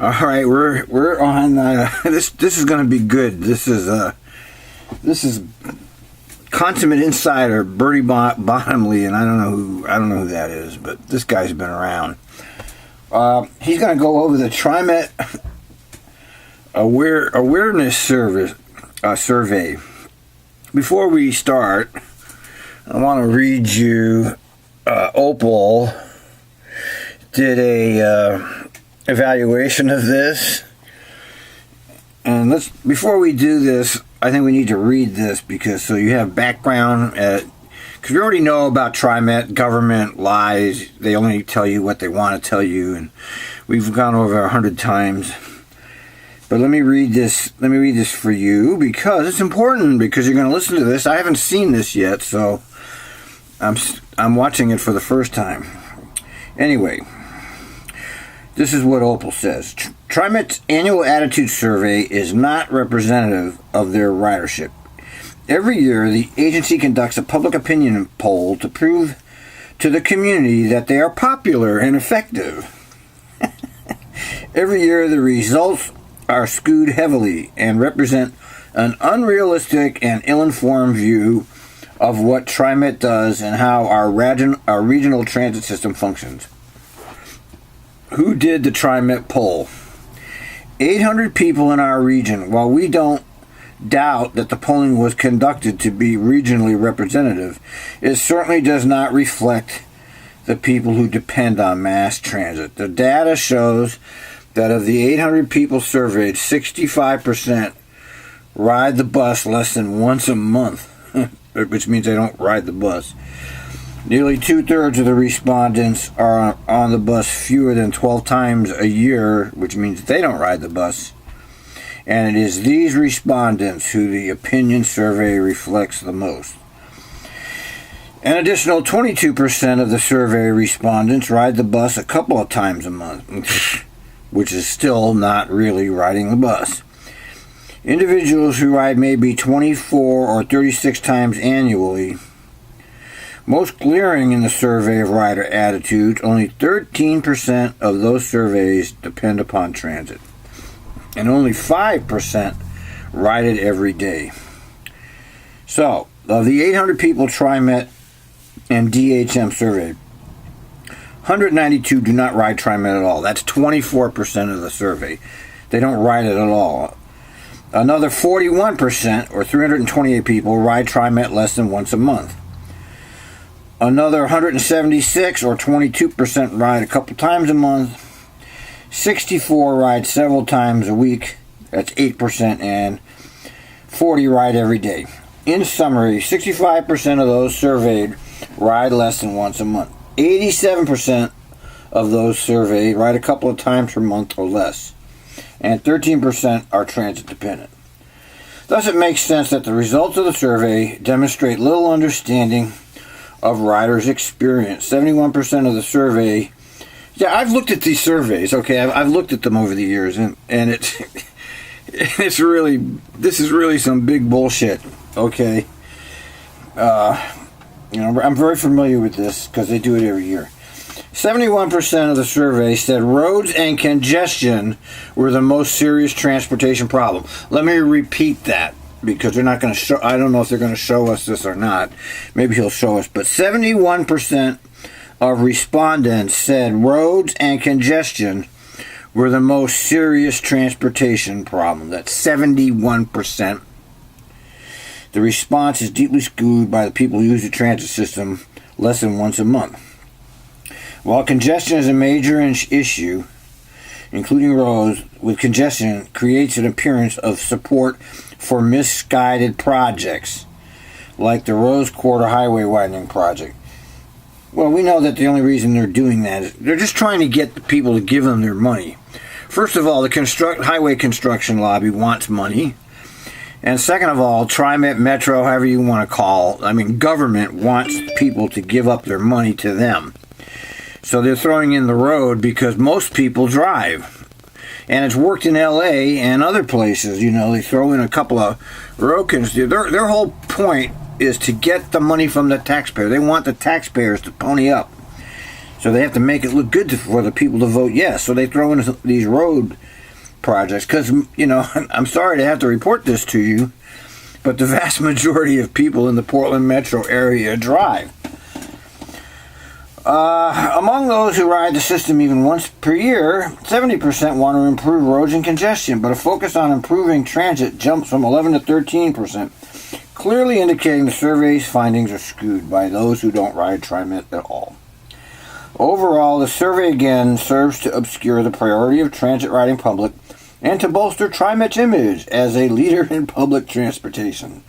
All right, we're on this is going to be good. This is consummate insider Bertie Bottomley, and I don't know who that is, but this guy's been around. He's going to go over the Trimet awareness survey. Before we start, I want to read you. Opal did a evaluation of this, and before we do this, I think we need to read this so you have background. Because we already know about Trimet, government lies. They only tell you what they want to tell you, and we've gone over 100 times. But let me read this. Let me read this for you because it's important. Because you're going to listen to this. I haven't seen this yet, so I'm watching it for the first time. Anyway, this is what Opal says. Trimet's annual attitude survey is not representative of their ridership. Every year, the agency conducts a public opinion poll to prove to the community that they are popular and effective. Every year, the results are skewed heavily and represent an unrealistic and ill-informed view of what Trimet does and how our regional transit system functions. Who did the Trimet poll? 800 people in our region. While we don't doubt that the polling was conducted to be regionally representative, it certainly does not reflect the people who depend on mass transit. The data shows that of the 800 people surveyed, 65% ride the bus less than once a month, which means they don't ride the bus. Nearly 2/3 of the respondents are on the bus fewer than 12 times a year, which means they don't ride the bus. And it is these respondents who the opinion survey reflects the most. An additional 22% of the survey respondents ride the bus a couple of times a month, which is still not really riding the bus. Individuals who ride maybe 24 or 36 times annually. Most glaring in the survey of rider attitudes, only 13% of those surveys depend upon transit, and only 5% ride it every day. So, of the 800 people Trimet and DHM surveyed, 192 do not ride Trimet at all. That's 24% of the survey. They don't ride it at all. Another 41%, or 328 people, ride Trimet less than once a month. Another 176, or 22%, ride a couple times a month. 64 ride several times a week. That's 8%, and 40 ride every day. In summary, 65% of those surveyed ride less than once a month. 87% of those surveyed ride a couple of times per month or less. And 13% are transit dependent. Thus, it makes sense that the results of the survey demonstrate little understanding of riders' experience. 71% of the survey. Yeah, I've looked at these surveys. Okay, I've looked at them over the years, and this is really some big bullshit. Okay, I'm very familiar with this because they do it every year. 71% of the survey said roads and congestion were the most serious transportation problem. Let me repeat that, because they're not going to show. I don't know if they're going to show us this or not. Maybe he'll show us. But 71% of respondents said roads and congestion were the most serious transportation problem. That's 71%. The response is deeply skewed by the people who use the transit system less than once a month. While congestion is a major issue, including roads with congestion, creates an appearance of support for misguided projects, like the Rose Quarter Highway Widening Project. Well, we know that the only reason they're doing that is they're just trying to get the people to give them their money. First of all, the highway construction lobby wants money. And second of all, Trimet, Metro, however you want to government wants people to give up their money to them. So they're throwing in the road because most people drive. And it's worked in L.A. and other places. They throw in a couple of road construction. Their whole point is to get the money from the taxpayer. They want the taxpayers to pony up. So they have to make it look good for the people to vote yes. So they throw in these road projects because, I'm sorry to have to report this to you, but the vast majority of people in the Portland metro area drive. Among those who ride the system even once per year, 70% want to improve roads and congestion, but a focus on improving transit jumps from 11 to 13%, clearly indicating the survey's findings are skewed by those who don't ride Trimet at all. Overall, the survey again serves to obscure the priority of transit riding public and to bolster Trimet's image as a leader in public transportation.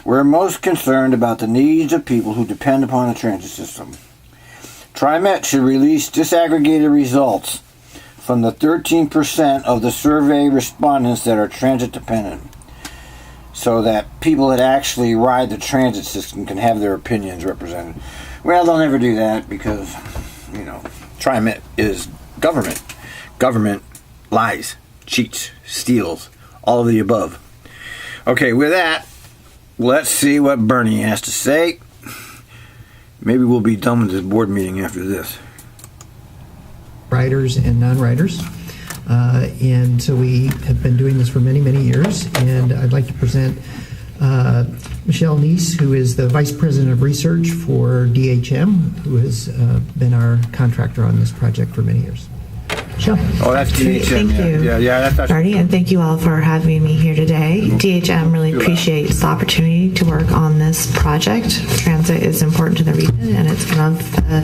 We're most concerned about the needs of people who depend upon the transit system. Trimet should release disaggregated results from the 13% of the survey respondents that are transit dependent, so that people that actually ride the transit system can have their opinions represented. Well, they'll never do that because, Trimet is government. Government lies, cheats, steals, all of the above. Okay, with that, let's see what Bernie has to say. Maybe we'll be done with this board meeting after this. Riders and non-riders. And so we have been doing this for many, many years. And I'd like to present Michelle Neese, who is the Vice President of Research for DHM, who has been our contractor on this project for many years. Michelle. Oh, that's DHM. Thank you. Yeah, that's Marty, and thank you all for having me here today. DHM really appreciates the opportunity to work on this project. Transit is important to the region, and it's one of the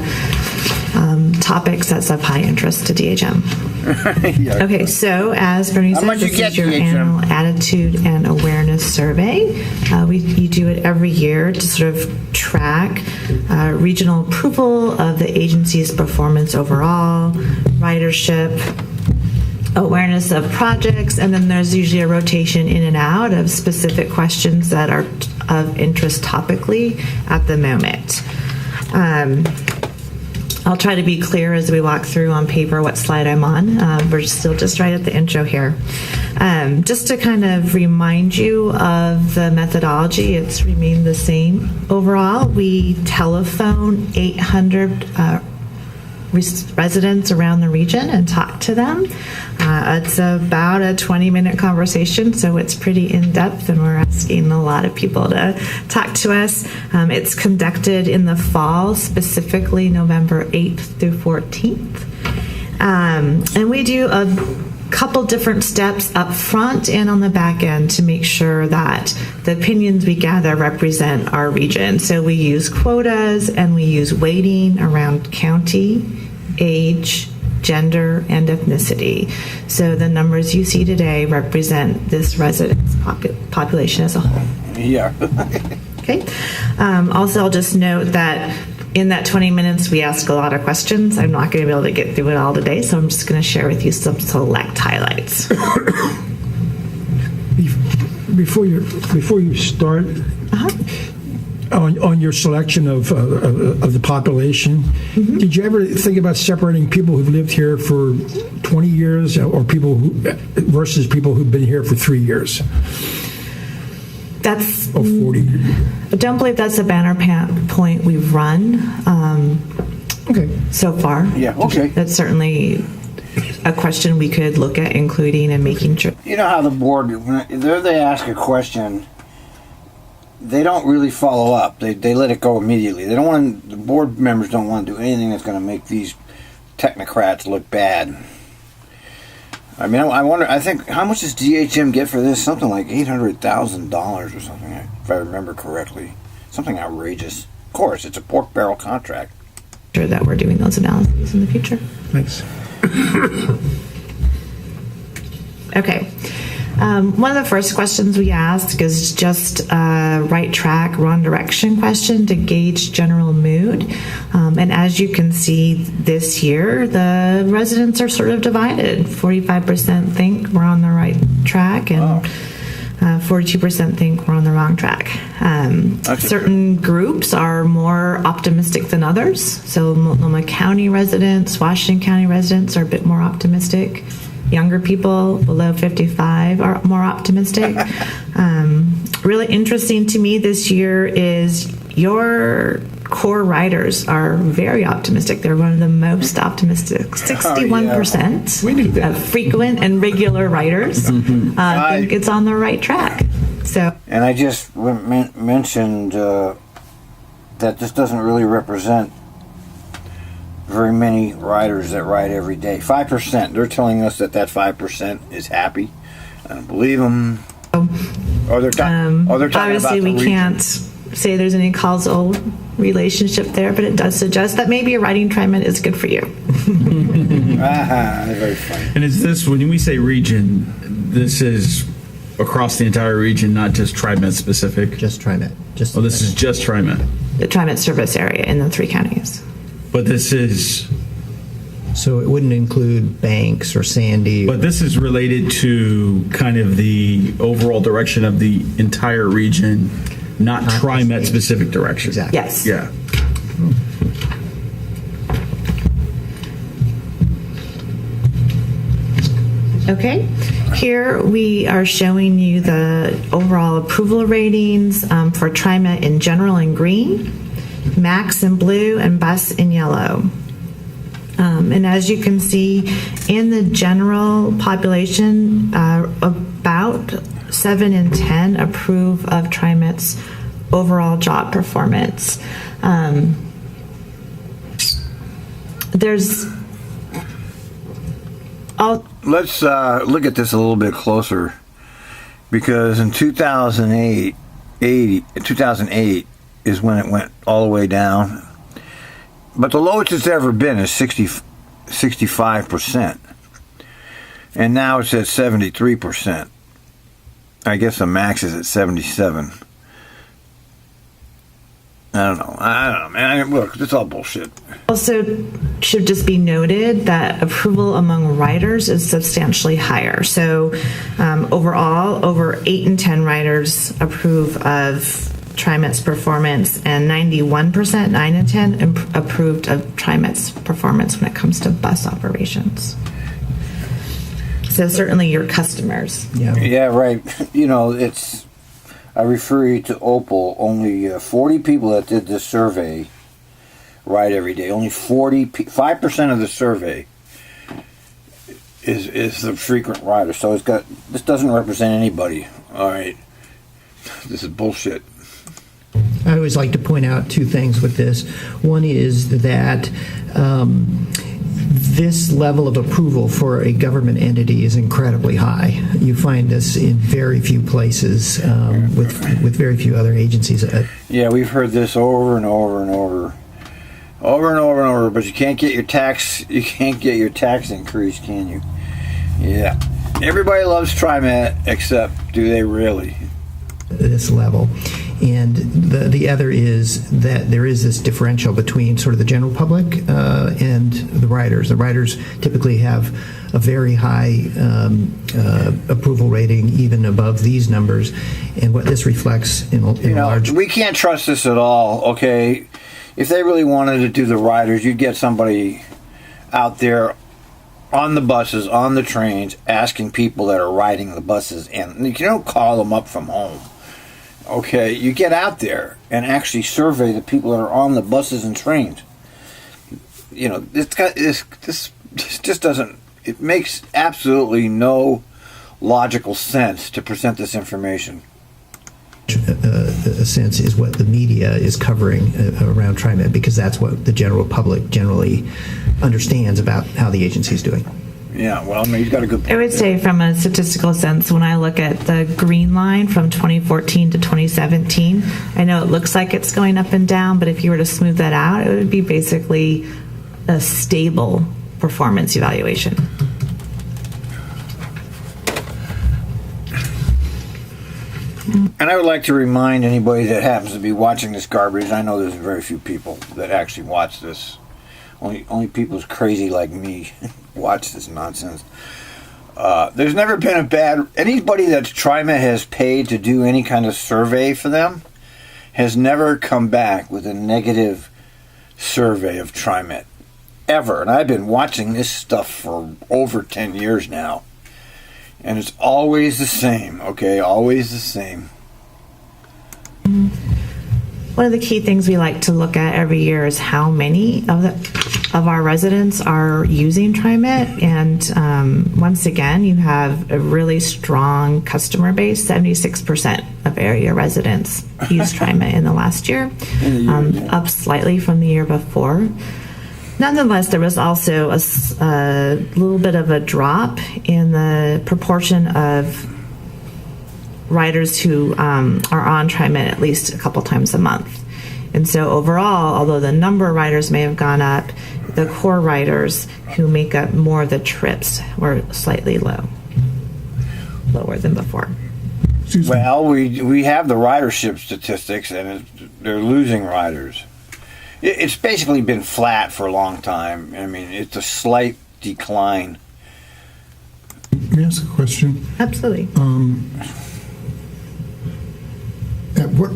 topics that's of high interest to DHM. Yeah. Okay, so as Bernie said, this is your DHM? annual attitude and awareness survey. You do it every year to sort of track regional approval of the agency's performance overall, ridership, awareness of projects, and then there's usually a rotation in and out of specific questions that are of interest topically at the moment. I'll try to be clear as we walk through on paper what slide I'm on. We're still just right at the intro here. Just to kind of remind you of the methodology, it's remained the same overall. We telephone 800 residents around the region and talk to them. It's about a 20-minute conversation, so it's pretty in-depth, and we're asking a lot of people to talk to us. It's conducted in the fall, specifically November 8th through 14th. And we do a couple different steps up front and on the back end to make sure that the opinions we gather represent our region. So we use quotas and we use weighting around county, age, gender, and ethnicity. So the numbers you see today represent this residence population as a whole. Yeah. Okay. Also, I'll just note that in that 20 minutes, we ask a lot of questions. I'm not going to be able to get through it all today, so I'm just going to share with you some select highlights. Before you start, on your selection of the population, did you ever think about separating people who've lived here for 20 years or people versus people who've been here for 3 years? That's or 40. I don't believe that's a banner point we've run so far. Yeah, okay. That's certainly a question we could look at including and making sure. You know how the board, when they ask a question, they don't really follow up. They let it go immediately. They don't want the board members don't want to do anything that's going to make these technocrats look bad. I mean, I wonder. I think how much does DHM get for this? Something like $800,000 or something, if I remember correctly. Something outrageous. Of course, it's a pork barrel contract. Sure that we're doing those analyses in the future. Thanks. Okay. One of the first questions we ask is just a right track, wrong direction question to gauge general mood. And as you can see this year, the residents are sort of divided. 45% think we're on the right track, and 42% think we're on the wrong track. Certain groups are more optimistic than others. So Multnomah County residents, Washington County residents are a bit more optimistic. Younger people below 55 are more optimistic. Really interesting to me this year is your core riders are very optimistic. They're one of the most optimistic. 61% We knew that. of frequent and regular riders think it's on the right track. So, And I just mentioned that this doesn't really represent very many riders that ride every day. 5%. They're telling us that 5% is happy. I don't believe them. Or they're talking obviously, about we the can't say there's any causal relationship there, but it does suggest that maybe a riding Trimet is good for you. Very funny. And is this, when we say region, this is across the entire region, not just Trimet specific? Just Trimet. Oh, this is just Trimet. The Trimet service area in the 3 counties. But this is... So it wouldn't include Banks or Sandy. But this is related to kind of the overall direction of the entire region, not Trimet specific direction. Exactly. Yes. Yeah. Okay, here we are showing you the overall approval ratings for Trimet in general in green, Max in blue, and Bus in yellow. And as you can see, in the general population, about 7 in 10 approve of Trimet's overall job performance. Let's look at this a little bit closer, because in 2008 is when it went all the way down. But the lowest it's ever been is 65%. And now it's at 73%. I guess the max is at 77. I don't know, man. Look, it's all bullshit. Also, should just be noted that approval among riders is substantially higher. So, overall, over 8 in 10 riders approve of Trimet's performance, and 91%, 9 in 10, approved of Trimet's performance when it comes to bus operations. So, certainly your customers. Yeah, right. I refer you to Opal. Only 40 people that did this survey ride every day. Only 5% of the survey is the frequent rider. So this doesn't represent anybody. All right, this is bullshit. I always like to point out 2 things with this. One is that this level of approval for a government entity is incredibly high. You find this in very few places with very few other agencies. Yeah, we've heard this over and over and over. But you can't get your tax increase, can you? Yeah. Everybody loves Trimet, except do they really? This level. And the other is that there is this differential between sort of the general public and the riders. The riders typically have a very high approval rating, even above these numbers. And what this reflects in large... We can't trust this at all, okay? If they really wanted to do the riders, you'd get somebody out there on the buses, on the trains, asking people that are riding the buses. And you don't call them up from home. Okay, you get out there and actually survey the people that are on the buses and trains. This just doesn't. It makes absolutely no logical sense to present this information. A sense is what the media is covering around Trimet, because that's what the general public generally understands about how the agency is doing. Yeah, well, you've got a good point. I would say from a statistical sense, when I look at the green line from 2014 to 2017, I know it looks like it's going up and down, but if you were to smooth that out, it would be basically a stable performance evaluation. And I would like to remind anybody that happens to be watching this garbage, I know there's very few people that actually watch this. Only people crazy like me watch this nonsense. There's never been anybody that Trimet has paid to do any kind of survey for them has never come back with a negative survey of Trimet. Ever. And I've been watching this stuff for over 10 years now. And it's always the same, okay? Always the same. One of the key things we like to look at every year is how many of our residents are using Trimet. And once again, you have a really strong customer base. 76% of area residents used Trimet in the last year, up slightly from the year before. Nonetheless, there was also a little bit of a drop in the proportion of riders who are on Trimet at least a couple times a month. And so overall, although the number of riders may have gone up, the core riders who make up more of the trips were slightly lower than before. Well, we have the ridership statistics, and they're losing riders. It's basically been flat for a long time. I mean, it's a slight decline. May I ask a question? Absolutely. At what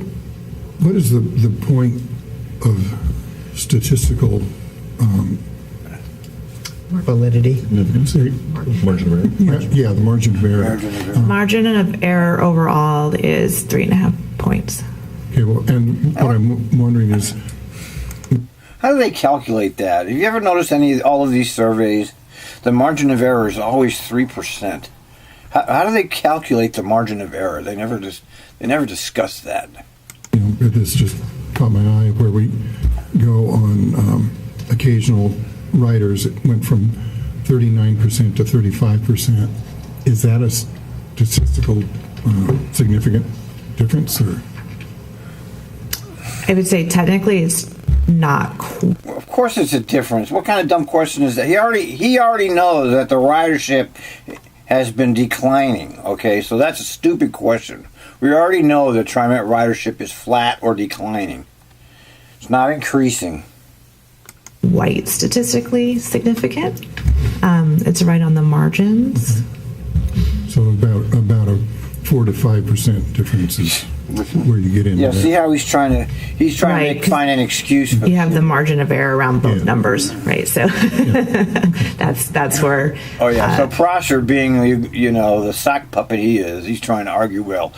is the point of statistical Validity. margin of error? Yeah, the margin of error. Margin of error overall is 3.5 points. Okay, well, and what I'm wondering is, How do they calculate that? Have you ever noticed all of these surveys? The margin of error is always 3%. How do they calculate the margin of error? They never discuss that. this just caught my eye where we go on occasional riders. It went from 39% to 35%. Is that a statistical significant difference, or? I would say technically it's not cool. Of course, it's a difference. What kind of dumb question is that? He already knows that the ridership has been declining. Okay, so that's a stupid question. We already know that Trimet ridership is flat or declining. It's not increasing. Quite statistically significant. It's right on the margins. Okay. So about a 4 to 5% difference is where you get into Yeah, that. see how he's trying Right, to find an excuse for You have the margin of error around both numbers, right? So that's where. Oh yeah. So Prosser, being the sock puppet he is, he's trying to argue. Well,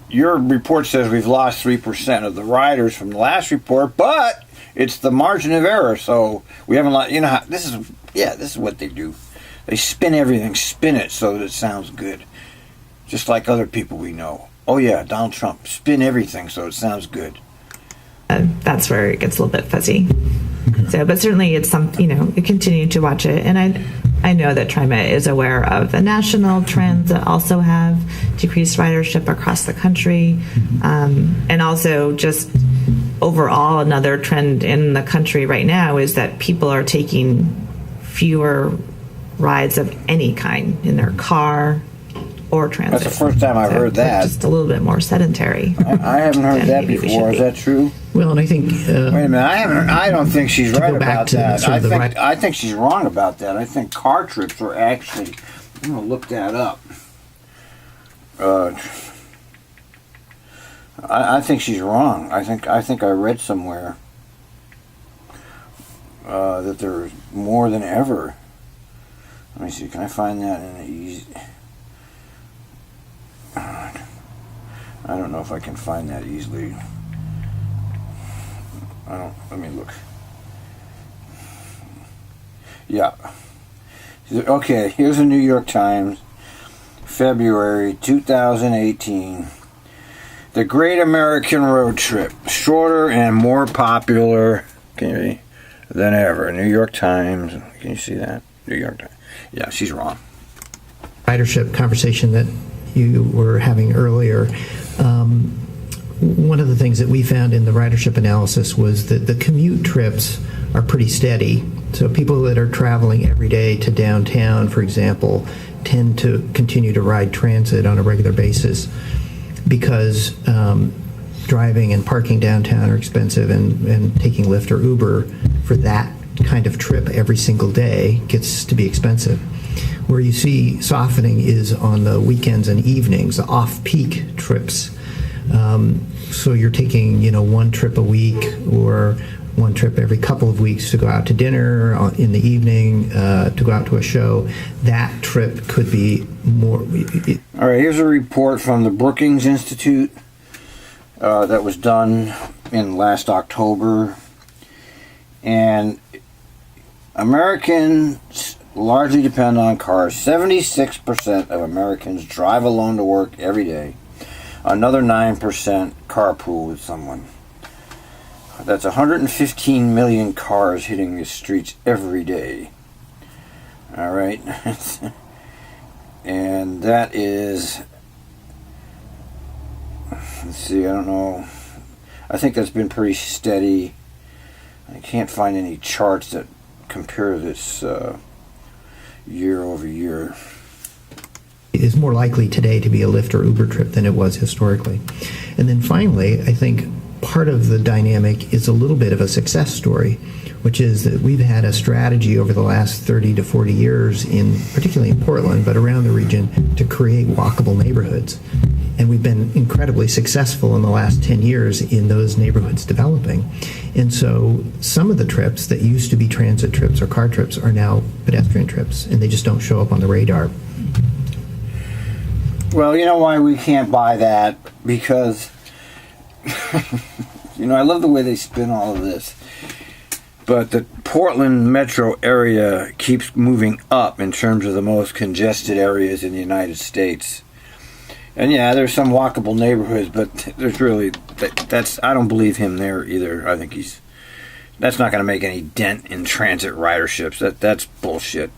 your report says we've lost 3% of the riders from the last report, but it's the margin of error. So we haven't lost. This is what they do. They spin everything, spin it so that it sounds good, just like other people we know. Oh yeah, Donald Trump, spin everything so it sounds good. That's where it gets a little bit fuzzy. Okay. So, but certainly it's we continue to watch it, and I know that Trimet is aware of the national trends that also have decreased ridership across the country, and also just overall another trend in the country right now is that people are taking fewer rides of any kind in their car or transit. That's the first time I've heard that. Just a little bit more sedentary. I haven't heard than that maybe we before. should Is be. that true? Well, and I think Wait a minute. I don't think she's right go back about to that. sort of the I think she's wrong about that. I think car trips are actually. I'm gonna look that up. I think she's wrong. I think I read somewhere that there's more than ever. Let me see. Can I find that in the easy? I don't know if I can find that easily. Let me look. Yeah. Okay, here's the New York Times, February 2018. The Great American Road Trip, shorter and more popular than ever. New York Times. Can you see that? New York Times. Yeah, she's wrong. ridership conversation that you were having earlier, one of the things that we found in the ridership analysis was that the commute trips are pretty steady. So people that are traveling every day to downtown, for example, tend to continue to ride transit on a regular basis because driving and parking downtown are expensive, and taking Lyft or Uber for that kind of trip every single day gets to be expensive. Where you see softening is on the weekends and evenings, the off-peak trips. So you're taking, one trip a week or one trip every couple of weeks to go out to dinner in the evening, to go out to a show. That trip could be more. All right, here's a report from the Brookings Institute that was done in last October, and Americans largely depend on cars. 76% of Americans drive alone to work every day. Another 9% carpool with someone. That's 115 million cars hitting the streets every day. All right. And that is, let's see, I don't know. I think that's been pretty steady. I can't find any charts that compare this year over year. It is more likely today to be a Lyft or Uber trip than it was historically. And then finally, I think part of the dynamic is a little bit of a success story, which is that we've had a strategy over the last 30 to 40 years, particularly in Portland, but around the region, to create walkable neighborhoods. And we've been incredibly successful in the last 10 years in those neighborhoods developing. And so some of the trips that used to be transit trips or car trips are now pedestrian trips, and they just don't show up on the radar. Well, you know why we can't buy that? Because, I love the way they spin all of this. But the Portland metro area keeps moving up in terms of the most congested areas in the United States. And yeah, there's some walkable neighborhoods, but there's really, I don't believe him there either. I think that's not going to make any dent in transit riderships. That's bullshit.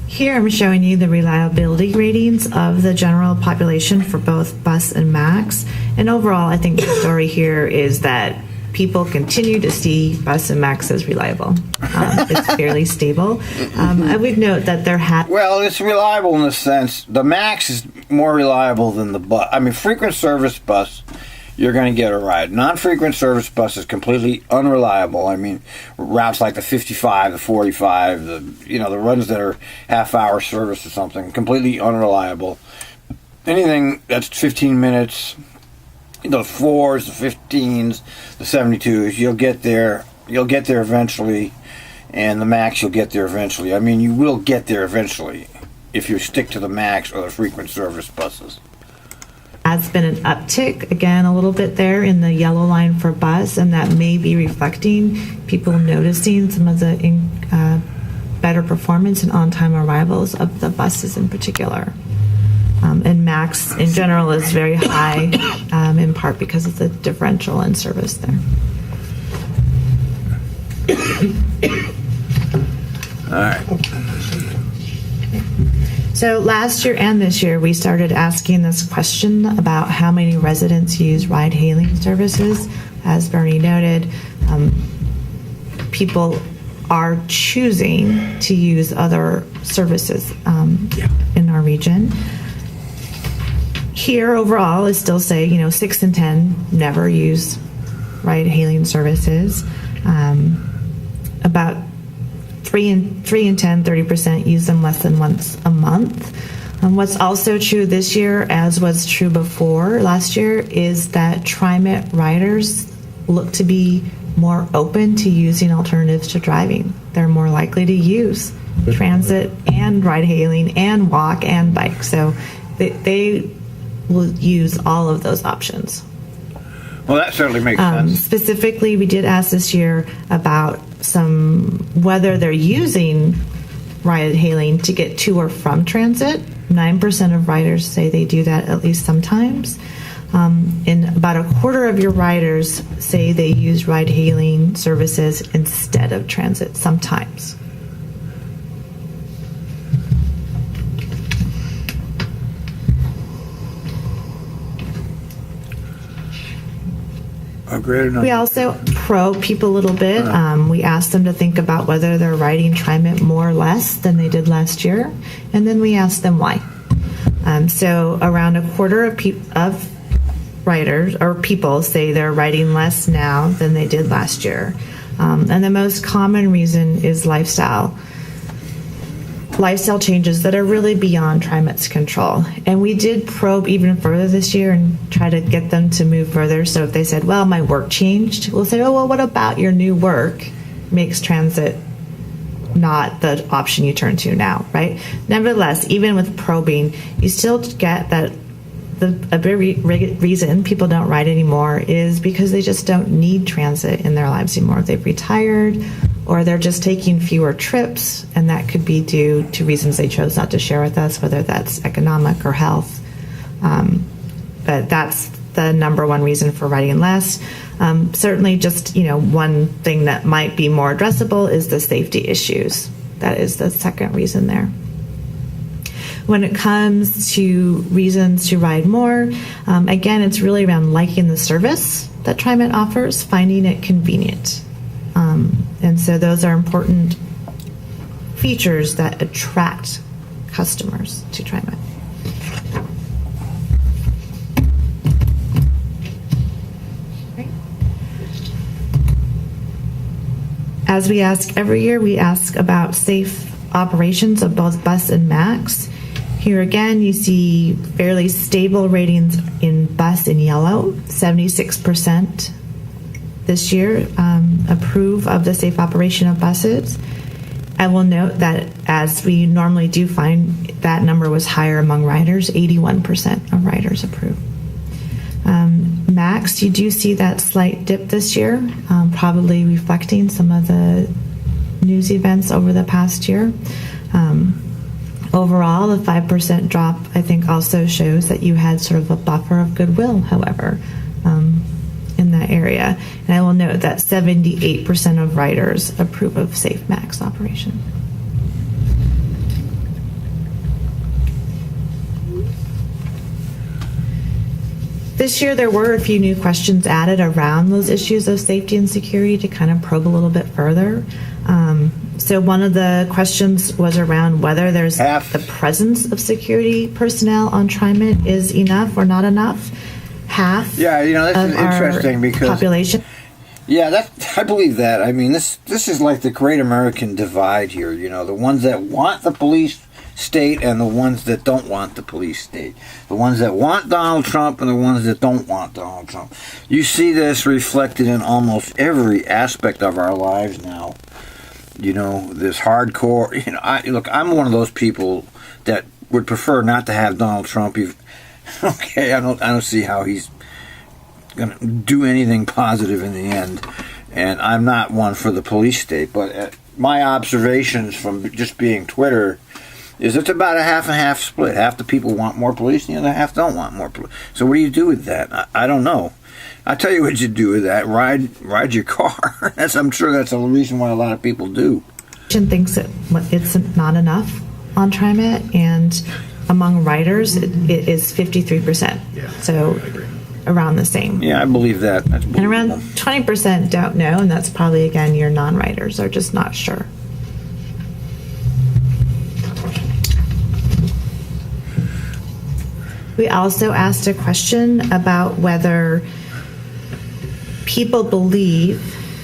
Here I'm showing you the reliability ratings of the general population for both bus and MAX. And overall, I think the story here is that people continue to see bus and MAX as reliable. It's fairly stable. I would note that Well, it's reliable in the sense, the MAX is more reliable than the bus. I mean, frequent service bus, you're going to get a ride. Non-frequent service bus is completely unreliable. I mean, routes like the 55, the 45, the runs that are half-hour service or something, completely unreliable. Anything that's 15 minutes, the 4s, the 15s, the 72s, you'll get there eventually, and the MAX, you'll get there eventually. I mean, you will get there eventually if you stick to the MAX or the frequent service buses. Has been an uptick, again, a little bit there in the yellow line for bus, and that may be reflecting people noticing some of the better performance and on-time arrivals of the buses in particular. And MAX in general is very high, in part because of the differential in service there. All right. So last year and this year, we started asking this question about how many residents use ride-hailing services. As Bernie noted, people are choosing to use other services in our region. Here, overall, I still say, 6 in 10 never use ride-hailing services. About 3 in 10, 30% use them less than once a month. What's also true this year, as was true before last year, is that Trimet riders look to be more open to using alternatives to driving. They're more likely to use transit and ride-hailing and walk and bike. So they will use all of those options. Well, that certainly makes sense. Specifically, we did ask this year about whether they're using ride-hailing to get to or from transit. 9% of riders say they do that at least sometimes. And about a quarter of your riders say they use ride-hailing services instead of transit sometimes. We also probe people a little bit. We asked them to think about whether they're riding Trimet more or less than they did last year, and then we asked them why. So around a quarter of riders or people say they're riding less now than they did last year, and the most common reason is lifestyle changes that are really beyond Trimet's control. And we did probe even further this year and try to get them to move further. So if they said, well, my work changed, we'll say, oh, well, what about your new work makes transit not the option you turn to now, right? Nevertheless, even with probing, you still get that a big reason people don't ride anymore is because they just don't need transit in their lives anymore. They've retired, or they're just taking fewer trips, and that could be due to reasons they chose not to share with us, whether that's economic or health. But that's the number one reason for riding less. Certainly just, one thing that might be more addressable is the safety issues. That is the second reason there. When it comes to reasons to ride more, again, it's really around liking the service that Trimet offers, finding it convenient. And so those are important features that attract customers to Trimet. As we ask every year, we ask about safe operations of both bus and MAX. Here again, you see fairly stable ratings in bus in yellow. 76% this year approve of the safe operation of buses. I will note that, as we normally do find, that number was higher among riders. 81% of riders approve. MAX, you do see that slight dip this year, probably reflecting some of the news events over the past year. Overall, the 5% drop, I think, also shows that you had sort of a buffer of goodwill, however, in that area. And I will note that 78% of riders approve of safe MAX operation. This year, there were a few new questions added around those issues of safety and security to kind of probe a little bit further. So one of the questions was around whether there's the presence of security personnel on Trimet is enough or not enough. Half this of is interesting because population. Yeah, I believe that. I mean, this is like the great American divide here. The ones that want the police state and the ones that don't want the police state. The ones that want Donald Trump and the ones that don't want Donald Trump. You see this reflected in almost every aspect of our lives now. This hardcore, I'm one of those people that would prefer not to have Donald Trump. Okay, I don't see how he's going to do anything positive in the end. And I'm not one for the police state, but my observations from just being Twitter is it's about a half and half split. Half the people want more police, and the other half don't want more police. So what do you do with that? I don't know. I'll tell you what you do with that. Ride your car. I'm sure that's the reason why a lot of people do. Thinks that it's not enough on Trimet, and among riders, it is 53%. Yeah, so I agree. Around the same. Yeah, I believe that. That's and around 20% don't know, and that's probably, again, your non-riders are just not sure. We also asked a question about whether people believe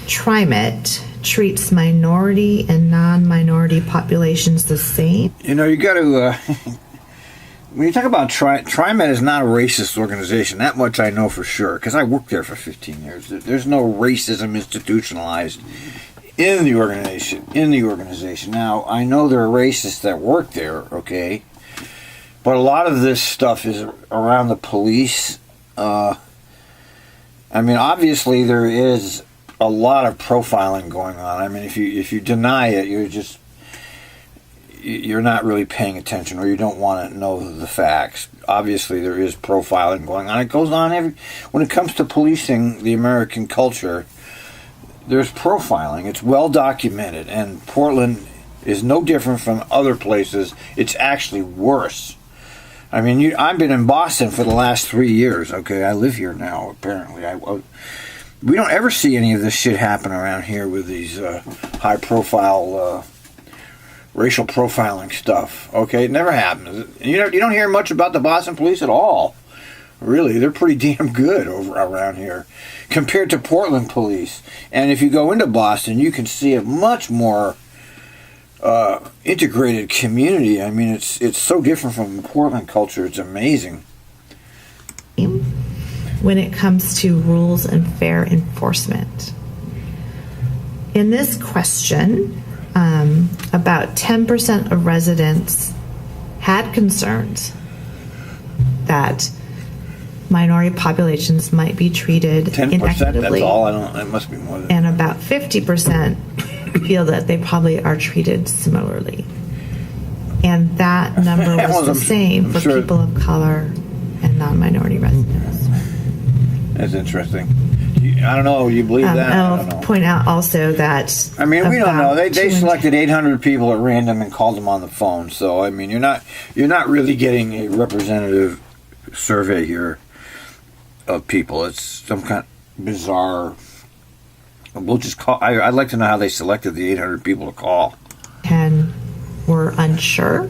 Trimet treats minority and non-minority populations the same. You got to, when you talk about Trimet is not a racist organization. That much I know for sure, because I worked there for 15 years. There's no racism institutionalized in the organization. Now, I know there are racists that work there, okay? But a lot of this stuff is around the police. Obviously there is a lot of profiling going on. I mean, if you deny it, you're not really paying attention, or you don't want to know the facts. Obviously, there is profiling going on. It goes on when it comes to policing the American culture. There's profiling. It's well documented, and Portland is no different from other places. It's actually worse. I mean, I've been in Boston for the last 3 years. Okay, I live here now. Apparently, we don't ever see any of this shit happen around here with these high-profile racial profiling stuff. Okay, it never happens. You don't hear much about the Boston police at all. Really, they're pretty damn good around here compared to Portland police. And if you go into Boston, you can see a much more integrated community. I mean, it's so different from the Portland culture. It's amazing. When it comes to rules and fair enforcement. In this question, about 10% of residents had concerns that minority populations might be treated 10%, inequitably. that's all. I don't, it must be more than And about 50% feel that they probably are treated similarly. And that number was Well, the I'm same for sure- people of color and non-minority residents. That's interesting. I don't know. You believe that? I don't I'll know. point out also that I mean, we don't know. They 200 selected 800 people at random and called them on the phone. So I mean, you're not really getting a representative survey here of people. It's some kind of bizarre. We'll just call. I'd like to know how they selected the 800 people to call. 10 were unsure,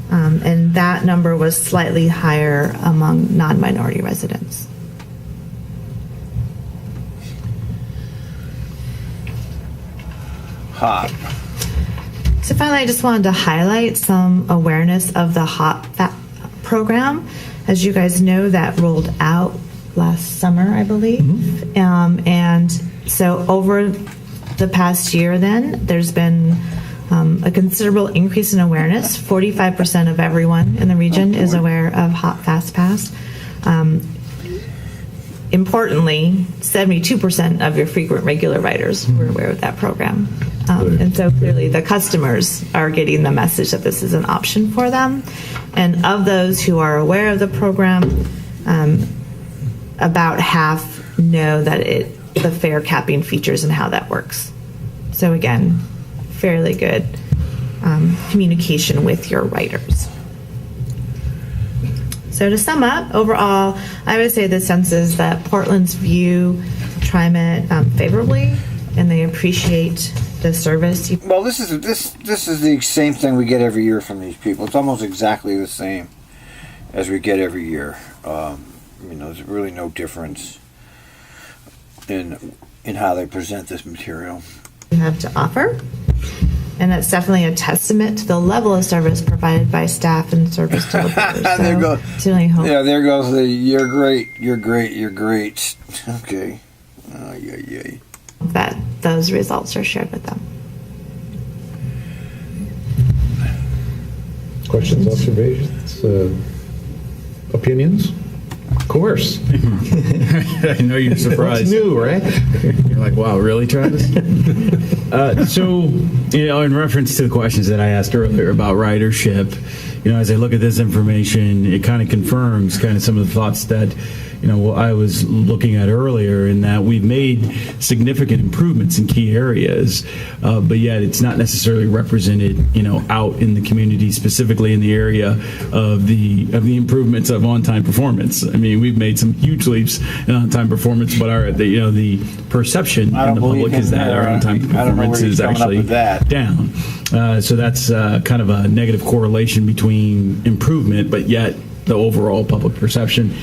and that number was slightly higher among non-minority residents. HOP. So finally, I just wanted to highlight some awareness of the HOP program. As you guys know, that rolled out last summer, I believe. And so over the past year then, there's been a considerable increase in awareness. 45% of everyone in the region is aware of HOP FastPass. Importantly, 72% of your frequent regular riders were aware of that program. And so clearly the customers are getting the message that this is an option for them. And of those who are aware of the program, about half know that the fare capping features and how that works. So again, fairly good communication with your riders. So to sum up, overall, I would say the sense is that Portland's view Trimet favorably, and they appreciate the service. Well, this is the same thing we get every year from these people. It's almost exactly the same as we get every year. There's really no difference in how they present this material. You have to offer, and that's definitely a testament to the level of service provided by staff and service deliverers. So There goes. certainly hope Yeah, there goes the "you're great, you're great, you're great." Okay. Yeah. that those results are shared with them. Questions, observations, opinions? Of course. I know you're What's surprised. new, right? You're like, wow, really, Travis? So, in reference to the questions that I asked earlier about ridership, as I look at this information, it kind of confirms kind of some of the thoughts that, I was looking at earlier, in that we've made significant improvements in key areas, but yet it's not necessarily represented, out in the community, specifically in the area of the improvements of on-time performance. I mean, we've made some huge leaps in on-time performance, but the perception in the public is that our on-time performance is actually down. So that's kind of a negative correlation between improvement, but yet the overall public perception.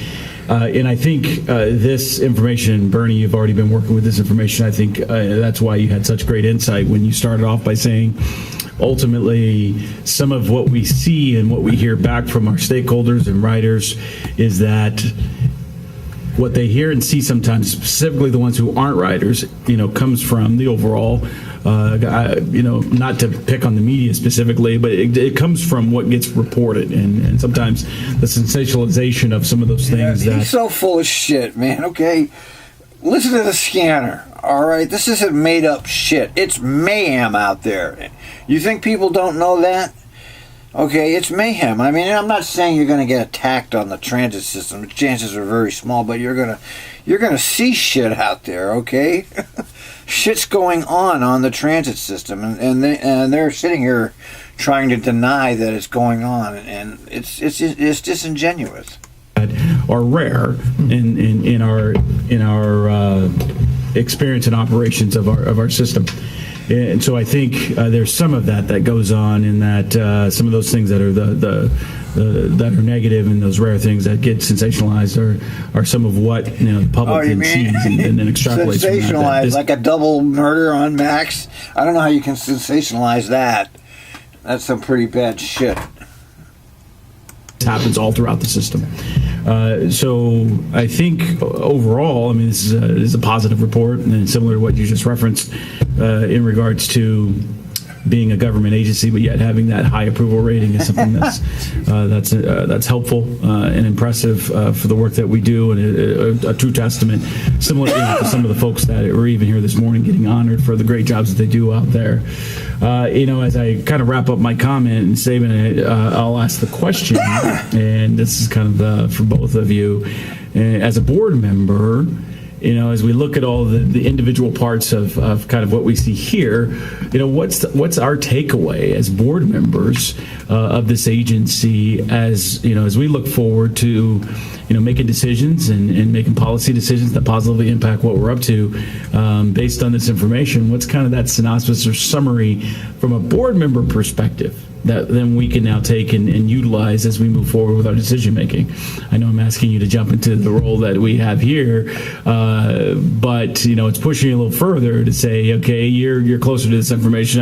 And I think this information, Bernie, you've already been working with this information. I think that's why you had such great insight when you started off by saying, ultimately, some of what we see and what we hear back from our stakeholders and riders is that what they hear and see sometimes, specifically the ones who aren't riders, comes from the overall, not to pick on the media specifically, but it comes from what gets reported, and sometimes the sensationalization of some of those things. He's so full of shit, man. Okay, listen to the scanner. All right, this isn't made up shit. It's mayhem out there. You think people don't know that? Okay, it's mayhem. I mean, I'm not saying you're going to get attacked on the transit system. The chances are very small, but you're gonna see shit out there. Okay, shit's going on the transit system, and they're sitting here trying to deny that it's going on, and it's disingenuous. Are rare in our experience and operations of our system. And so I think there's some of that goes on, in that some of those things that are that are negative and those rare things that get sensationalized are some of what the public then sees and then extrapolates from that. Sensationalized, like a double murder on Max. I don't know how you can sensationalize that. That's some pretty bad shit. It happens all throughout the system. So I think overall, this is a positive report, and similar to what you just referenced in regards to being a government agency, but yet having that high approval rating is something that's helpful and impressive for the work that we do, and a true testament, similar to some of the folks that were even here this morning getting honored for the great jobs that they do out there. As I kind of wrap up my comment and statement, I'll ask the question, and this is kind of for both of you. As a board member, as we look at all the individual parts of kind of what we see here, what's our takeaway as board members of this agency as we look forward to making decisions and making policy decisions that positively impact what we're up to based on this information? What's kind of that synopsis or summary from a board member perspective that then we can now take and utilize as we move forward with our decision making? I know I'm asking you to jump into the role that we have here, but it's pushing you a little further to say, okay, you're closer to this information.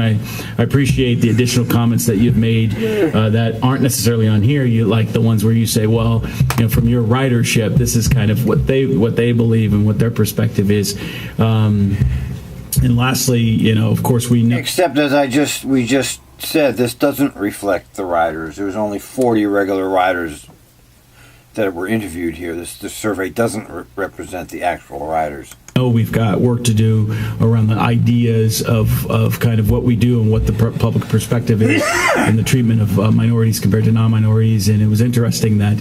I appreciate the additional comments that you've made that aren't necessarily on here. You like the ones where you say, well, from your ridership, this is kind of what they believe and what their perspective is. And lastly, of course, we know. Except as we just said, this doesn't reflect the riders. There was only 40 regular riders that were interviewed here. This survey doesn't represent the actual riders. We've got work to do around the ideas of kind of what we do and what the public perspective is in the treatment of minorities compared to non-minorities. And it was interesting that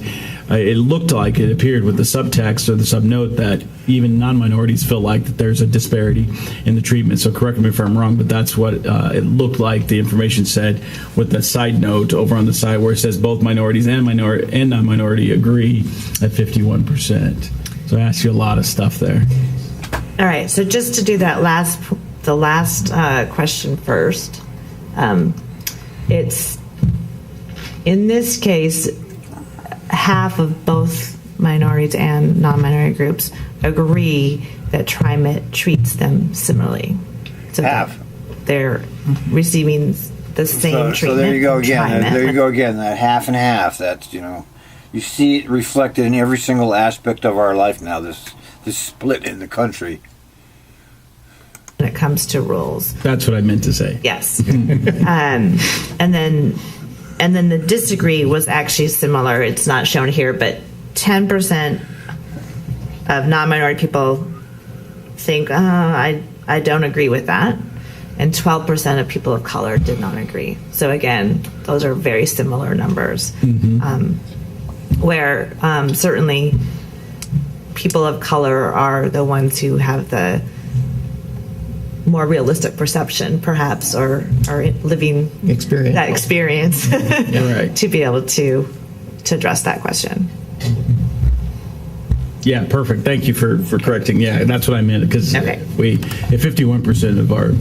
it looked like it appeared with the subtext or the subnote that even non-minorities feel like that there's a disparity in the treatment. So correct me if I'm wrong, but that's what it looked like the information said, with the side note over on the side where it says both minorities and non-minority agree at 51%. So I asked you a lot of stuff there. All right, so just to do the last question first, it's in this case, half of both minorities and non-minority groups agree that Trimet treats them similarly. So half. They're receiving the same treatment. So there you go again. Trimet. There you go again. That half and half. That's you see it reflected in every single aspect of our life now. This split in the country. When it comes to rules. That's what I meant to say. Yes. And then the disagree was actually similar. It's not shown here, but 10% of non-minority people think, I don't agree with that. And 12% of people of color did not agree. So again, those are very similar numbers. Where certainly people of color are the ones who have the more realistic perception, perhaps, or are living that experience Right. to be able to address that question. Yeah, perfect. Thank you for correcting. Yeah, that's what I meant, because if 51% of our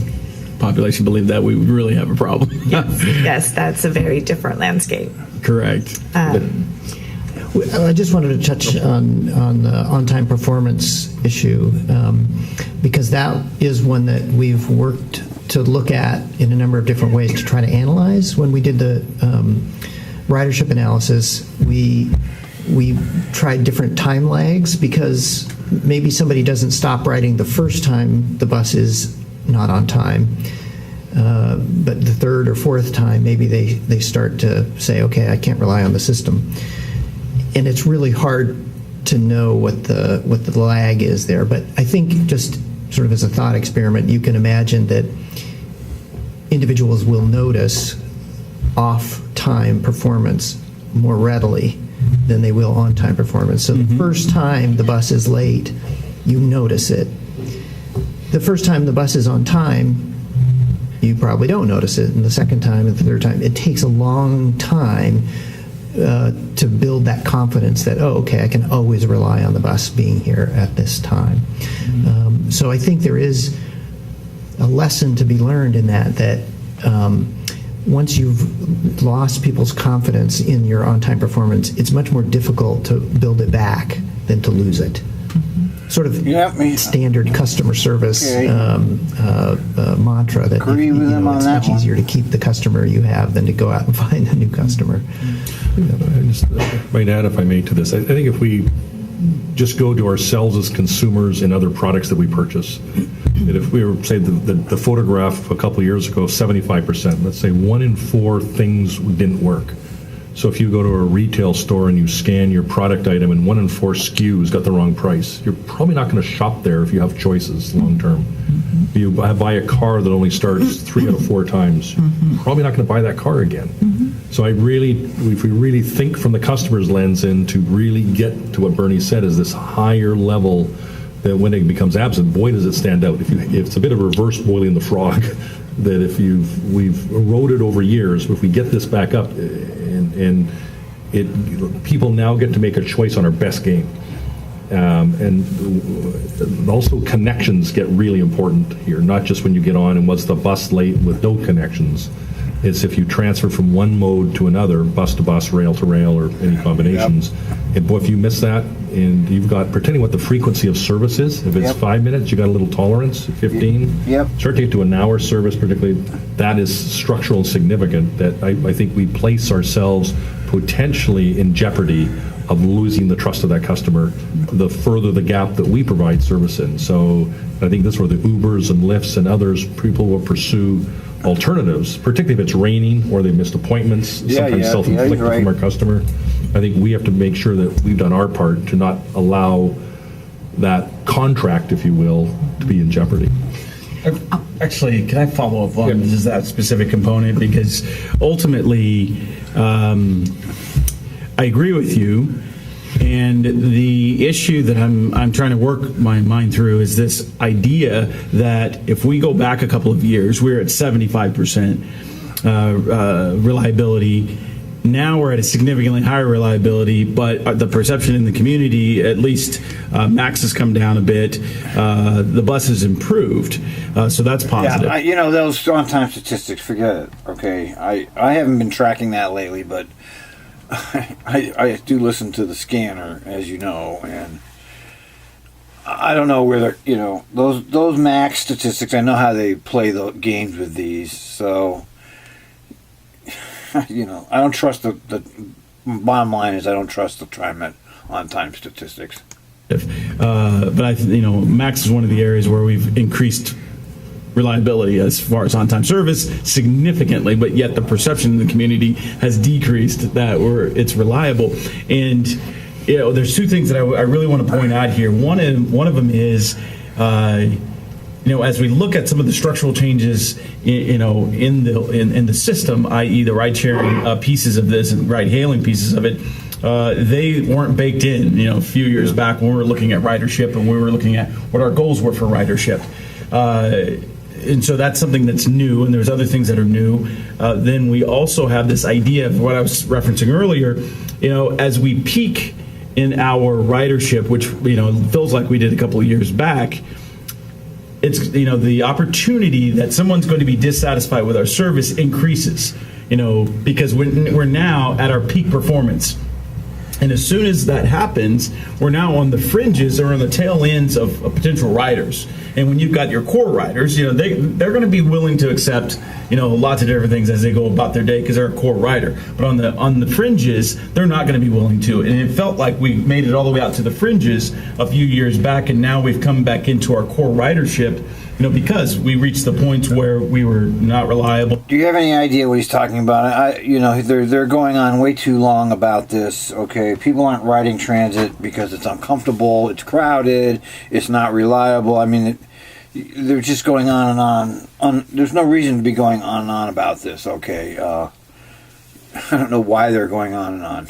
population believe that, we would really have a problem. Yes, that's a very different landscape. Correct. I just wanted to touch on the on-time performance issue, because that is one that we've worked to look at in a number of different ways to try to analyze. When we did the ridership analysis, we tried different time lags, because maybe somebody doesn't stop riding the first time the bus is not on time, but the third or fourth time maybe they start to say, okay, I can't rely on the system. And it's really hard to know what the lag is there. But I think, just sort of as a thought experiment, you can imagine that individuals will notice off-time performance more readily than they will on-time performance. So the first time the bus is late, you notice it. The first time the bus is on time, you probably don't notice it. And the second time and the third time, it takes a long time to build that confidence that, okay, I can always rely on the bus being here at this time. So I think there is a lesson to be learned in that once you've lost people's confidence in your on-time performance, it's much more difficult to build it back than to lose it. Sort of standard customer service mantra that it's much easier to keep the customer you have than to go out and find a new customer. I just might add, if I may, to this. I think if we just go to ourselves as consumers and other products that we purchase. And if we were, say, the photograph a couple of years ago, 75%, let's say 1 in 4 things didn't work. So if you go to a retail store and you scan your product item and 1 in 4 SKUs got the wrong price, you're probably not going to shop there if you have choices long term. If you buy a car that only starts 3 out of 4 times, you're probably not going to buy that car again. So if we really think from the customer's lens and to really get to what Bernie said is this higher level, that when it becomes absent, boy does it stand out. If it's a bit of reverse boiling the frog, that we've eroded over years, if we get this back up, and people now get to make a choice on our best game. And also connections get really important here, not just when you get on and was the bus late with no connections. It's if you transfer from one mode to another, bus to bus, rail to rail, or any combinations. And boy, if you miss that, and you've got, pretending what the frequency of service is, if it's 5 minutes, you got a little tolerance, 15. Start to get to an hour service, particularly, that is structural and significant, that I think we place ourselves potentially in jeopardy of losing the trust of that customer the further the gap that we provide service in. So I think this is where the Ubers and Lyfts and others, people will pursue alternatives, particularly if it's raining or they missed appointments, sometimes self-inflicted from our customer. I think we have to make sure that we've done our part to not allow that contract, if you will, to be in jeopardy. Actually, can I follow up on just that specific component? Because ultimately, I agree with you. And the issue that I'm trying to work my mind through is this idea that if we go back a couple of years, we're at 75% reliability. Now we're at a significantly higher reliability, but the perception in the community, at least Max has come down a bit. The bus has improved, so that's positive. Yeah, those on-time statistics, forget it, okay? I haven't been tracking that lately, but I do listen to the scanner, as you know, and I don't know whether, those Max statistics, I know how they play the games with these, so... I don't trust the bottom line is I don't trust the Trimet on-time statistics. But Max is one of the areas where we've increased reliability as far as on-time service significantly, but yet the perception in the community has decreased that it's reliable. And there's two things that I really want to point out here. One of them is. As we look at some of the structural changes, in the system, i.e., the ride-sharing pieces of this and ride-hailing pieces of it, they weren't baked in. A few years back when we were looking at ridership and we were looking at what our goals were for ridership, and so that's something that's new. And there's other things that are new. Then we also have this idea of what I was referencing earlier. As we peak in our ridership, which feels like we did a couple of years back. It's the opportunity that someone's going to be dissatisfied with our service increases, because we're now at our peak performance, and as soon as that happens, we're now on the fringes or on the tail ends of potential riders. And when you've got your core riders, they're going to be willing to accept lots of different things as they go about their day because they're a core rider. But on the fringes, they're not going to be willing to. And it felt like we made it all the way out to the fringes a few years back, and now we've come back into our core ridership, because we reached the points where we were not reliable. Do you have any idea what he's talking about? They're going on way too long about this. Okay, people aren't riding transit because it's uncomfortable, it's crowded, it's not reliable. I mean, they're just going on and on. There's no reason to be going on and on about this. Okay, I don't know why they're going on and on.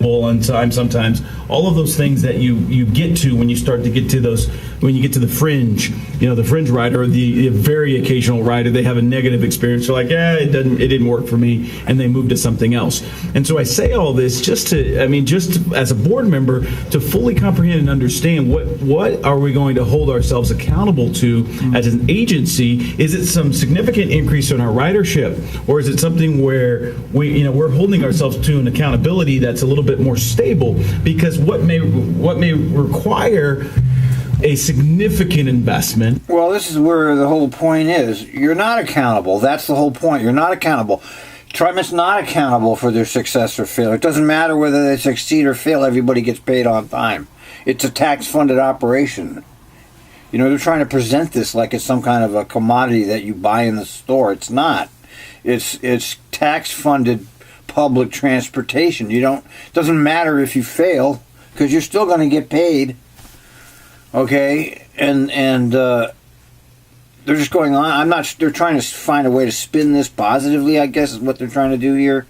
And sometimes all of those things that you get to when you start to get to those, when you get to the fringe, the fringe rider, or the very occasional rider, they have a negative experience. They're like, it didn't work for me, and they move to something else. And so I say all this just as a board member to fully comprehend and understand what are we going to hold ourselves accountable to as an agency. Is it some significant increase in our ridership, or is it something where we're holding ourselves to an accountability that's a little bit more stable? Because what may require a significant investment. Well, this is where the whole point is. You're not accountable. That's the whole point. You're not accountable. Trimet's not accountable for their success or failure. It doesn't matter whether they succeed or fail. Everybody gets paid on time. it's a tax-funded operation. You know, they're trying to present this like it's some kind of a commodity that you buy in the store. It's not. It's tax-funded public transportation. Doesn't matter if you fail, because you're still going to get paid. Okay, and they're just going on. They're trying to find a way to spin this positively, I guess, is what they're trying to do here.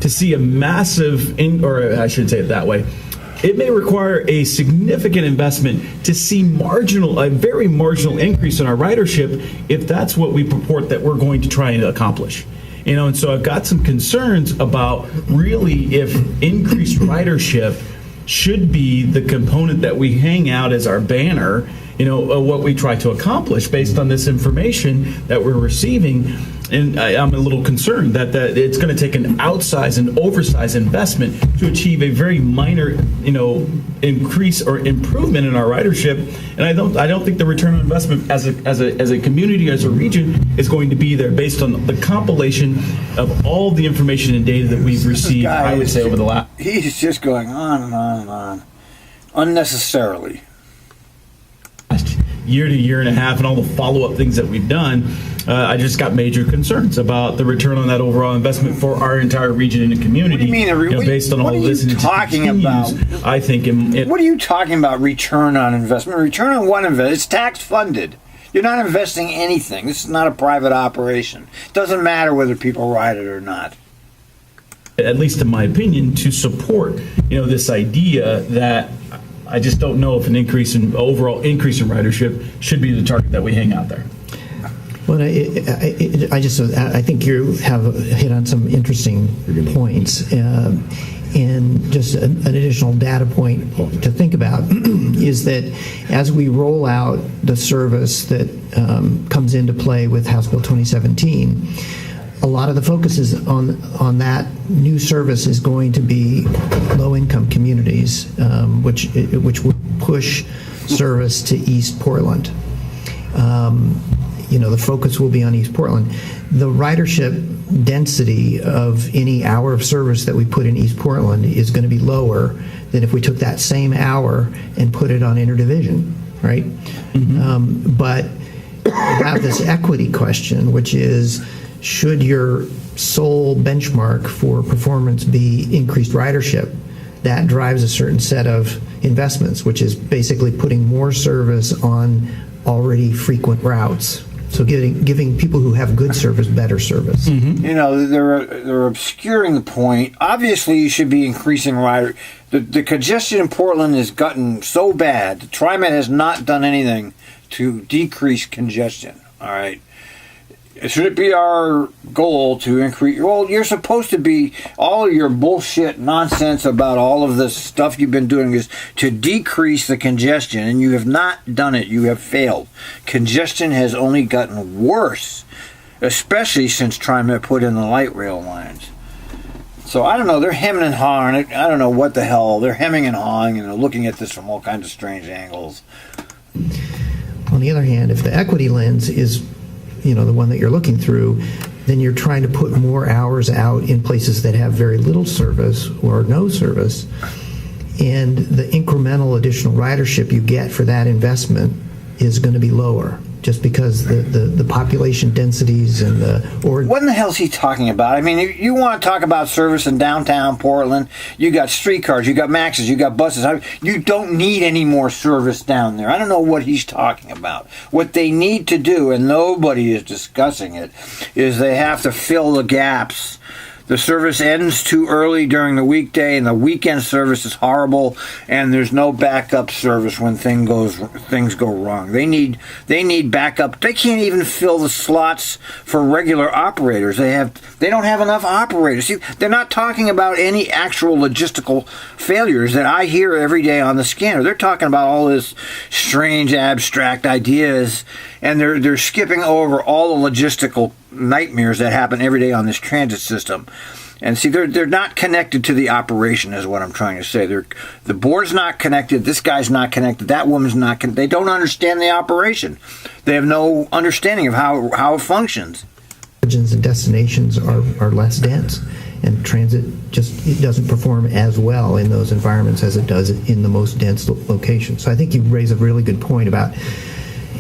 To see a massive, or I should say it that way, it may require a significant investment to see a very marginal increase in our ridership if that's what we purport that we're going to try and accomplish. And so I've got some concerns about really if increased ridership should be the component that we hang out as our banner, what we try to accomplish based on this information that we're receiving. And I'm a little concerned that it's going to take an outsized and oversized investment to achieve a very minor, increase or improvement in our ridership. And I don't think the return on investment as a community, as a region, is going to be there based on the compilation of all the information and data that we've received. I would say over the last. He's just going on and on and on, unnecessarily. Year to year and a half, and all the follow-up things that we've done, I just got major concerns about the return on that overall investment for our entire region and community. What do you mean? Based on all this, what are you talking about? I think. What are you talking about? Return on investment? Return on what investment? It's tax funded. You're not investing anything. This is not a private operation. It doesn't matter whether people ride it or not. At least in my opinion, to support this idea that. I just don't know if an overall increase in ridership should be the target that we hang out there. Well, I think you have hit on some interesting points. And just an additional data point to think about is that as we roll out the service that comes into play with House Bill 2017, a lot of the focus is on that new service is going to be low-income communities, which would push service to East Portland. The focus will be on East Portland. The ridership density of any hour of service that we put in East Portland is going to be lower than if we took that same hour and put it on Interdivision, right? Mm-hmm. But we have this equity question, which is, should your sole benchmark for performance be increased ridership? That drives a certain set of investments, which is basically putting more service on already frequent routes. So giving people who have good service better service. Mm-hmm. They're obscuring the point. Obviously, you should be increasing rider. The congestion in Portland has gotten so bad. Trimet has not done anything to decrease congestion. All right. Should it be our goal to increase? Well, you're supposed to be, all of your bullshit nonsense about all of this stuff you've been doing is to decrease the congestion, and you have not done it. You have failed. Congestion has only gotten worse, especially since Trimet put in the light rail lines. So I don't know, they're hemming and hawing. I don't know what the hell. They're hemming and hawing, and they're looking at this from all kinds of strange angles. On the other hand, if the equity lens is the one that you're looking through, then you're trying to put more hours out in places that have very little service or no service, and the incremental additional ridership you get for that investment is going to be lower, just because the population densities and what in the hell is he talking about? I mean, you want to talk about service in downtown Portland, you got streetcars, you got maxes, you got buses. You don't need any more service down there. I don't know what he's talking about. What they need to do, and nobody is discussing it, is they have to fill the gaps. The service ends too early during the weekday, and the weekend service is horrible, and there's no backup service when things go wrong. They need backup. They can't even fill the slots for regular operators. They don't have enough operators. See, they're not talking about any actual logistical failures that I hear every day on the scanner. They're talking about all this strange abstract ideas, and they're skipping over all the logistical nightmares that happen every day on this transit system. And see, they're not connected to the operation, is what I'm trying to say. The board's not connected. This guy's not connected. That woman's not connected. They don't understand the operation. They have no understanding of how it functions. origins and destinations are less dense, and transit just it doesn't perform as well in those environments as it does in the most dense locations. So I think you raise a really good point about,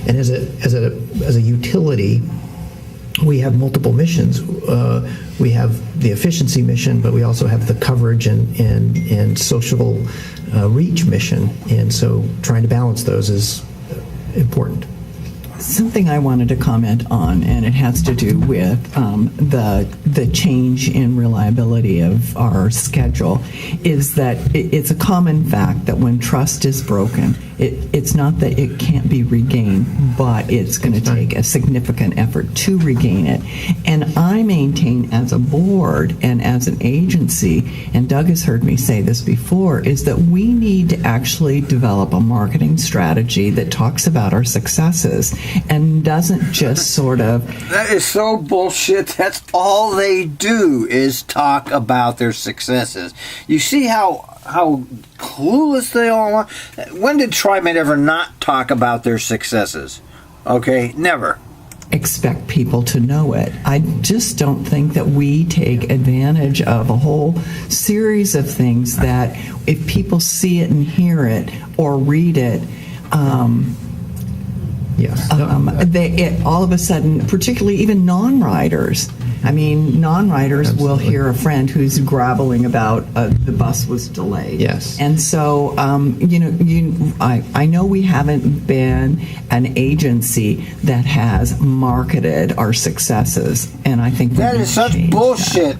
and as a utility, we have multiple missions. We have the efficiency mission, but we also have the coverage and social reach mission, and so trying to balance those is important. Something I wanted to comment on, and it has to do with the change in reliability of our schedule, is that it's a common fact that when trust is broken, it's not that it can't be regained, but it's going to take a significant effort to regain it. And I maintain as a board and as an agency, and Doug has heard me say this before, is that we need to actually develop a marketing strategy that talks about our successes and doesn't just sort of... That is so bullshit. That's all they do is talk about their successes. You see how clueless they all are? When did Trimet ever not talk about their successes? Okay, never. Expect people to know it. I just don't think that we take advantage of a whole series of things that if people see it and hear it or read it, they all of a sudden, particularly even non-riders. I mean, non-riders will hear a friend who's graveling about the bus was delayed. Yes. And so, I know we haven't been an agency that has marketed our successes, and I think that is such bullshit.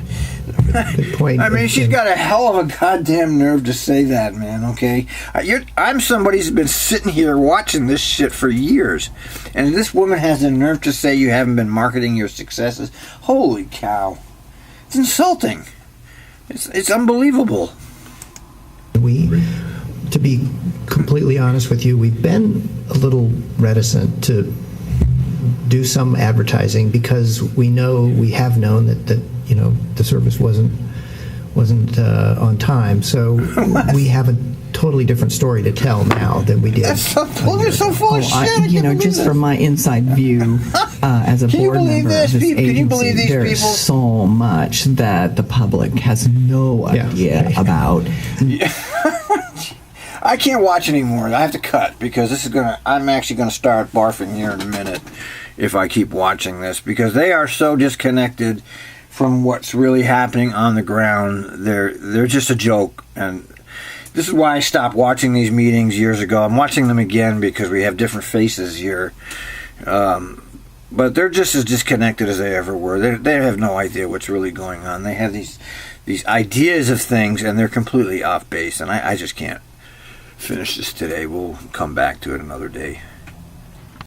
Good point. I mean, she's got a hell of a goddamn nerve to say that, man, okay? I'm somebody who's been sitting here watching this shit for years, and this woman has the nerve to say you haven't been marketing your successes. Holy cow. It's insulting. It's unbelievable. To be completely honest with you, we've been a little reticent to do some advertising because we have known that the service wasn't on time. So we have a totally different story to tell now than we did. That's so full of shit. Just from my inside view as a board member of this agency, there's so much that the public has no idea about. I can't watch anymore. I have to cut because I'm actually gonna start barfing here in a minute if I keep watching this, because they are so disconnected from what's really happening on the ground. They're just a joke, and this is why I stopped watching these meetings years ago. I'm watching them again because we have different faces here, but they're just as disconnected as they ever were. They have no idea what's really going on. They have these ideas of things, and they're completely off base, and I just can't finish this today. We'll come back to it another day.